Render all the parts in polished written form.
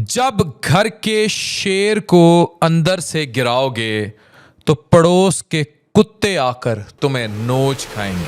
जब घर के शेर को अंदर से गिराओगे तो पड़ोस के कुत्ते आकर तुम्हें नोच खाएंगे।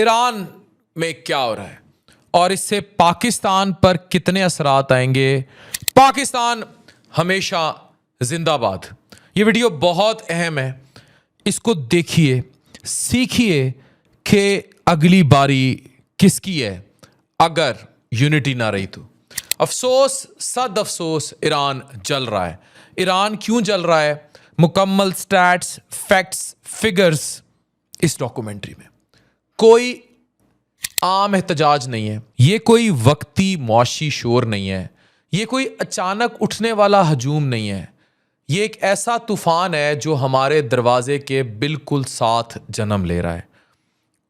ईरान में क्या हो रहा है और इससे पाकिस्तान पर कितने असरात आएंगे? पाकिस्तान हमेशा जिंदाबाद। ये वीडियो बहुत अहम है, इसको देखिए, सीखिए कि अगली बारी किसकी है अगर यूनिटी ना रही तो। अफसोस, सद अफसोस, ईरान जल रहा है। ईरान क्यों जल रहा है? मुकम्मल स्टैट्स, फैक्ट्स, फिगर्स इस डॉक्यूमेंट्री में। कोई आम एहतजाज नहीं है, ये कोई वक्ती मौशी शोर नहीं है, ये कोई अचानक उठने वाला हजूम नहीं है। ये एक ऐसा तूफान है जो हमारे दरवाजे के बिल्कुल साथ जन्म ले रहा है।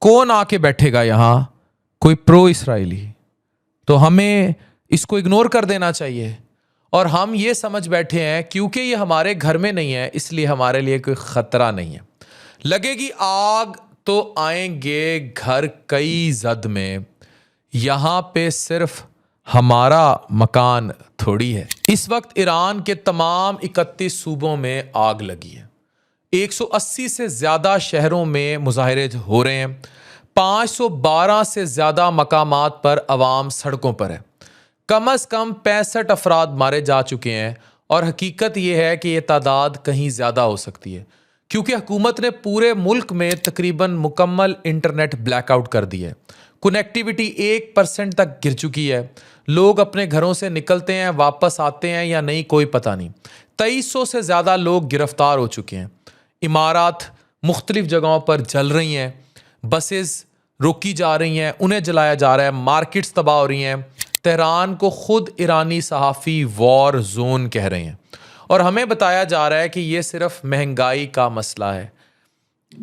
कौन आके बैठेगा यहाँ? कोई प्रो इसराइली। तो हमें इसको इग्नोर कर देना चाहिए और हम ये समझ बैठे हैं क्योंकि ये हमारे घर में नहीं है इसलिए हमारे लिए कोई खतरा नहीं है। लगेगी आग तो आएंगे घर कई जद में, यहाँ पे सिर्फ हमारा मकान थोड़ी है। इस वक्त ईरान के तमाम 31 सूबों में आग लगी है। 180 से ज़्यादा शहरों में मुजाहरे हो रहे हैं। 512 से ज़्यादा मकामात पर अवाम सड़कों पर है। कम अज़ कम 65 अफराद मारे जा चुके हैं और हकीकत यह है कि यह तादाद कहीं ज़्यादा हो सकती है क्योंकि हुकूमत ने पूरे मुल्क में तकरीबन मुकम्मल इंटरनेट ब्लैकआउट कर दी है। कनेक्टिविटी 1% तक गिर चुकी है। लोग अपने घरों से निकलते हैं, वापस आते हैं या नहीं, कोई पता नहीं। 2300 से ज़्यादा लोग गिरफ्तार हो चुके हैं। इमारत मुख्तलिफ जगहों पर जल रही हैं, बसेस रोकी जा रही हैं, उन्हें जलाया जा रहा है, मार्केट्स तबाह हो रही हैं। तेहरान को खुद ईरानी सहाफ़ी वॉर जोन कह रहे हैं और हमें बताया जा रहा है कि ये सिर्फ महंगाई का मसला है।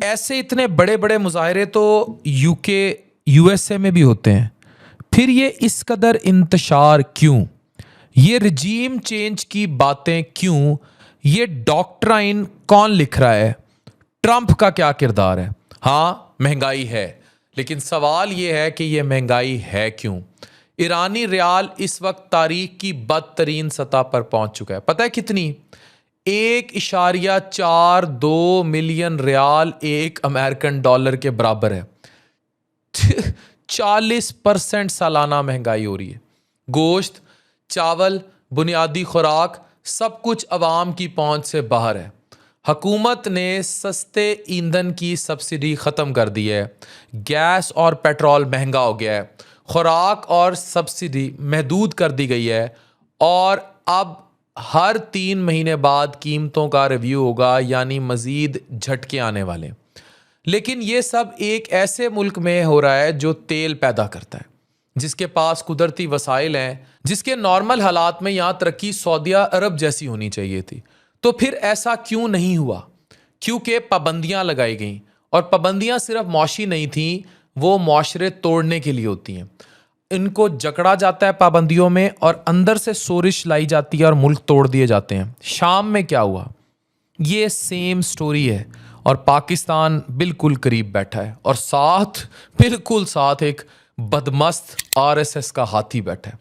ऐसे इतने बड़े बड़े मुजाहरे तो यूके, यूएसए में भी होते हैं, फिर ये इस कदर इंतशार क्यों? ये रजीम चेंज की बातें क्यों? ये डॉक्ट्राइन कौन लिख रहा है? ट्रंप का क्या किरदार है? हाँ, महंगाई है, लेकिन सवाल ये है कि ये महंगाई है क्यों? ईरानी रियाल इस वक्त तारीख की बदतरीन सतह पर पहुंच चुका है। पता है कितनी? 1.42 मिलियन रियाल एक अमेरिकन डॉलर के बराबर है। 40% सालाना महंगाई हो रही है। गोश्त, चावल, बुनियादी खुराक सब कुछ अवाम की पहुंच से बाहर है। हुकूमत ने सस्ते ईंधन की सब्सिडी ख़त्म कर दी है। गैस और पेट्रोल महंगा हो गया है। खुराक और सब्सिडी महदूद कर दी गई है और अब हर 3 महीने बाद कीमतों का रिव्यू होगा, यानी मज़ीद झटके आने वाले। लेकिन ये सब एक ऐसे मुल्क में हो रहा है जो तेल पैदा करता है, जिसके पास कुदरती वसाइल हैं, जिसके नॉर्मल हालात में यहाँ तरक्की सऊदीया अरब जैसी होनी चाहिए थी। तो फिर ऐसा क्यों नहीं हुआ? क्योंकि पाबंदियाँ लगाई गईं और पाबंदियाँ सिर्फ मौशी नहीं थीं, वो मुआशरे तोड़ने के लिए होती हैं। इनको जकड़ा जाता है पाबंदियों में और अंदर से सोरिश लाई जाती है और मुल्क तोड़ दिए जाते हैं। शाम में क्या हुआ? ये सेम स्टोरी है और पाकिस्तान बिल्कुल करीब बैठा है और साथ, बिल्कुल साथ एक बदमस्त आरएसएस का हाथी बैठा है।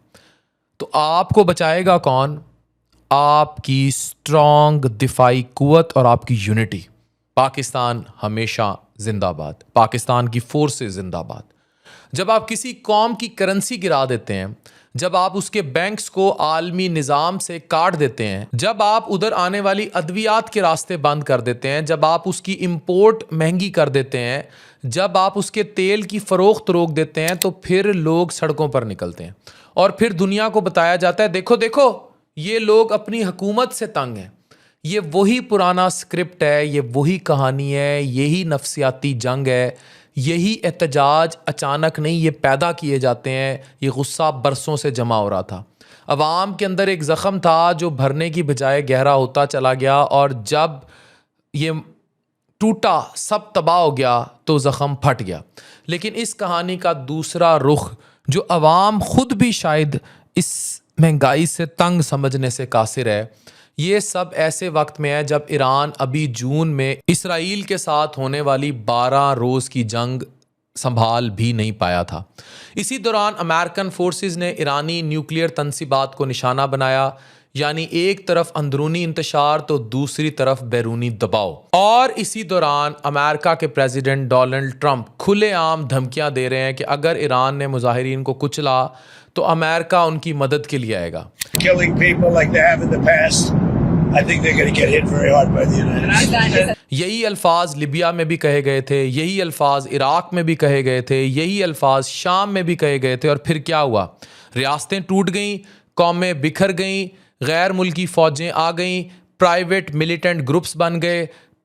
तो आपको बचाएगा कौन? आपकी स्ट्रॉन्ग दिफाई कुव्वत और आपकी यूनिटी। पाकिस्तान हमेशा जिंदाबाद, पाकिस्तान की फोर्सेस जिंदाबाद। जब आप किसी कौम की करेंसी गिरा देते हैं, जब आप उसके बैंक्स को आलमी निज़ाम से काट देते हैं, जब आप उधर आने वाली अद्वियात के रास्ते बंद कर देते हैं, जब आप उसकी इंपोर्ट महंगी कर देते हैं, जब आप उसके तेल की फ़रोख्त रोक देते हैं, तो फिर लोग सड़कों पर निकलते हैं और फिर दुनिया को बताया जाता है, देखो देखो ये लोग अपनी हुकूमत से तंग हैं। ये वही पुराना स्क्रिप्ट है, ये वही कहानी है, यही नफसियाती जंग है, यही एहतजाज अचानक नहीं, ये पैदा किए जाते हैं। ये गुस्सा बरसों से जमा हो रहा था। अवाम के अंदर एक ज़ख़म था जो भरने की बजाय गहरा होता चला गया और जब ये टूटा, सब तबाह हो गया, तो ज़ख़म फट गया। लेकिन इस कहानी का दूसरा रुख, जो अवाम खुद भी शायद इस महंगाई से तंग समझने से कासिर है, ये सब ऐसे वक्त में है जब ईरान अभी जून में इसराइल के साथ होने वाली 12 रोज़ की जंग संभाल भी नहीं पाया था। इसी दौरान अमेरिकन फोर्सेस ने ईरानी न्यूक्लियर तनसीबात को निशाना बनाया, यानी एक तरफ अंदरूनी इंतशार तो दूसरी तरफ बैरूनी दबाव। और इसी दौरान अमेरिका के प्रेसिडेंट डोनाल्ड ट्रंप खुलेआम धमकियां दे रहे हैं कि अगर ईरान ने मुजाहिरीन को कुचला तो अमेरिका उनकी मदद के लिए आएगा। Killing people like they have in the past, I think they're going to get hit very hard by the United States. यही अल्फाज लिबिया में भी कहे गए थे, यही अल्फाज इराक में भी कहे गए थे, यही अल्फाज शाम में भी कहे गए थे। और फिर क्या हुआ? रियासतें टूट गईं, कौमें बिखर गईं, गैर मुल्की फ़ौजें आ गईं, प्राइवेट मिलिटेंट ग्रुप्स बन गए,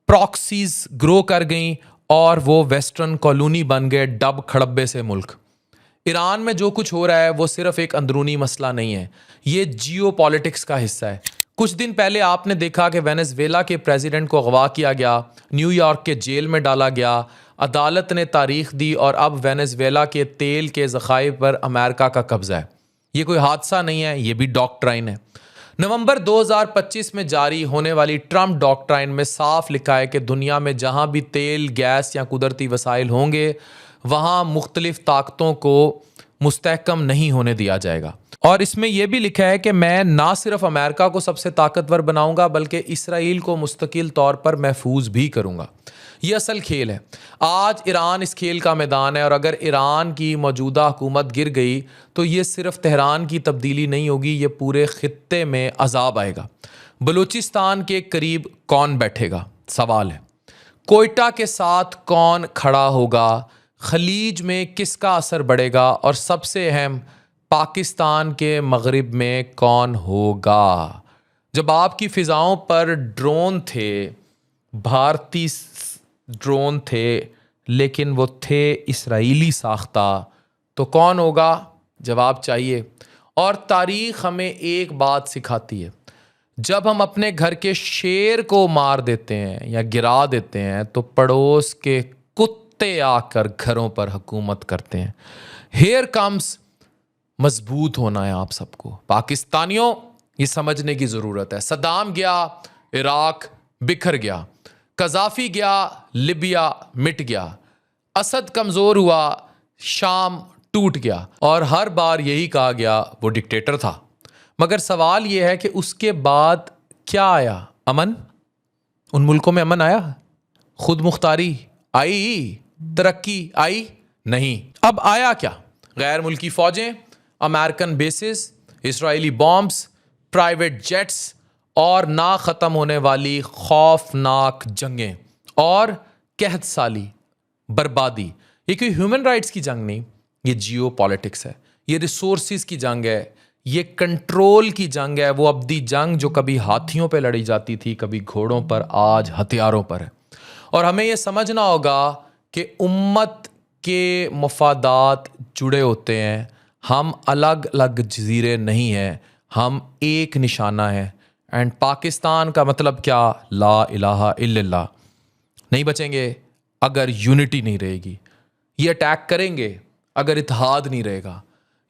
प्रॉक्सीज ग्रो कर गईं और वो वेस्टर्न कॉलोनी बन गए डब खड़ब्बे से मुल्क। ईरान में जो कुछ हो रहा है वो सिर्फ एक अंदरूनी मसला नहीं है, ये जियो पॉलिटिक्स का हिस्सा है। कुछ दिन पहले आपने देखा कि वेनेजुएला के प्रेसिडेंट को अगवा किया गया, न्यूयॉर्क के जेल में डाला गया, अदालत ने तारीख दी और अब वेनेजुएला के तेल के ज़खायर पर अमेरिका का कब्ज़ा है। ये कोई हादसा नहीं है, ये भी डॉक्ट्राइन है। नवंबर 2025 में जारी होने वाली ट्रंप डॉक्ट्राइन में साफ लिखा है कि दुनिया में जहां भी तेल, गैस या कुदरती वसाइल होंगे वहां मुख्तलिफ ताकतों को मुस्तहकम नहीं होने दिया जाएगा। और इसमें यह भी लिखा है कि मैं ना सिर्फ अमेरिका को सबसे ताकतवर बनाऊंगा बल्कि इसराइल को मुस्तकिल तौर पर महफूज भी करूंगा। ये असल खेल है। आज ईरान इस खेल का मैदान है और अगर ईरान की मौजूदा हुकूमत गिर गई तो ये सिर्फ तेहरान की तब्दीली नहीं होगी, ये पूरे खित्ते में अजाब आएगा। बलूचिस्तान के करीब कौन बैठेगा? सवाल है। कोयटा के साथ कौन खड़ा होगा? खलीज में किसका असर बढ़ेगा? और सबसे अहम, पाकिस्तान के मगरिब में कौन होगा? जब आपकी फ़िज़ाओं पर ड्रोन थे, भारतीय ड्रोन थे, लेकिन वो थे इसराइली साख्ता, तो कौन होगा? जवाब चाहिए। और तारीख़ हमें एक बात सिखाती है, जब हम अपने घर के शेर को मार देते हैं या गिरा देते हैं तो पड़ोस के कुत्ते आकर घरों पर हुकूमत करते हैं। हियर कम्स, मजबूत होना है आप सबको। पाकिस्तानियों, ये समझने की ज़रूरत है। सद्दाम गया, इराक बिखर गया, कज़ाफ़ी गया, लिबिया मिट गया, असद कमज़ोर हुआ, शाम टूट गया और हर बार यही कहा गया वो डिक्टेटर था। मगर सवाल ये है कि उसके बाद क्या आया? अमन? उन मुल्कों में अमन आया? खुद मुख्तारी आई? तरक्की आई? नहीं। अब आया क्या? गैर मुल्की फ़ौजें, American bases, Israeli bombs, private jets और ना ख़त्म होने वाली खौफनाक जंगें और कहत साली, बर्बादी। ये कोई ह्यूमन राइट्स की जंग नहीं, ये जियो पॉलिटिक्स है, ये रिसोर्सिस की जंग है, ये कंट्रोल की जंग है। वो अब्दी जंग जो कभी हाथियों पे लड़ी जाती थी, कभी घोड़ों पर, आज हथियारों पर है। और हमें ये समझना होगा कि उम्मत के मफादात जुड़े होते हैं। हम अलग अलग जजीरे नहीं हैं, हम एक निशाना है। एंड पाकिस्तान का मतलब क्या? ला इलाहा इल्लल्लाह। नहीं बचेंगे अगर यूनिटी नहीं रहेगी। ये अटैक करेंगे अगर इत्तेहाद नहीं रहेगा।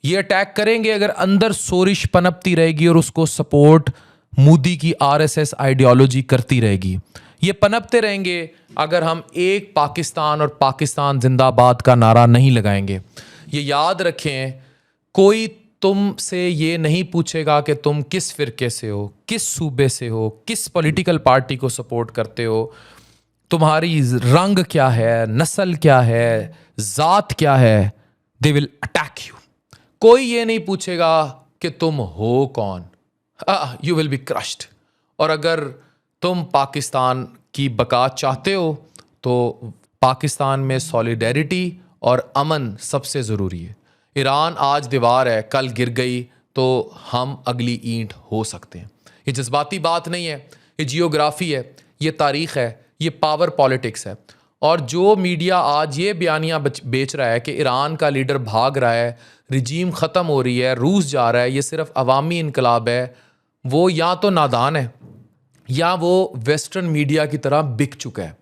ये अटैक करेंगे अगर अंदर सोरिश पनपती रहेगी और उसको सपोर्ट मोदी की आरएसएस आइडियोलॉजी करती रहेगी। ये पनपते रहेंगे अगर हम एक पाकिस्तान और पाकिस्तान जिंदाबाद का नारा नहीं लगाएंगे। ये याद रखें, कोई तुमसे ये नहीं पूछेगा कि तुम किस फ़िरके से हो, किस सूबे से हो, किस पॉलिटिकल पार्टी को सपोर्ट करते हो, तुम्हारी रंग क्या है, नस्ल क्या है, ज़ात क्या है। They will attack you. कोई ये नहीं पूछेगा कि तुम हो कौन। You will be crushed. और अगर तुम पाकिस्तान की बका चाहते हो तो पाकिस्तान में सॉलिडेरिटी और अमन सबसे ज़रूरी है। ईरान आज दीवार है, कल गिर गई तो हम अगली ईंट हो सकते हैं। ये जज्बाती बात नहीं है, ये जियोग्राफी है, ये तारीख़ है, ये पावर पॉलिटिक्स है। और जो मीडिया आज ये बयानियाँ बेच रहा है कि ईरान का लीडर भाग रहा है, रिजीम ख़त्म हो रही है, रूस जा रहा है, ये सिर्फ अवामी इनकलाब है, वो या तो नादान है या वो वेस्टर्न मीडिया की तरह बिक चुका है।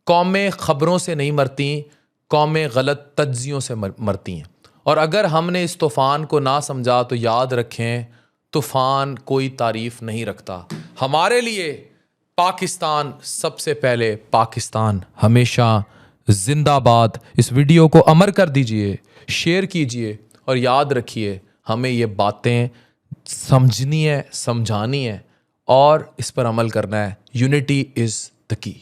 कौमें ख़बरों से नहीं मरती, कौमें गलत तज्जियों से मरती हैं। और अगर हमने इस तूफ़ान को ना समझा तो याद रखें, तूफान कोई तारीफ नहीं रखता। हमारे लिए पाकिस्तान सबसे पहले, पाकिस्तान हमेशा जिंदाबाद। इस वीडियो को अमर कर दीजिए, शेयर कीजिए और याद रखिए हमें ये बातें समझनी है, समझानी है और इस पर अमल करना है। Unity is the key.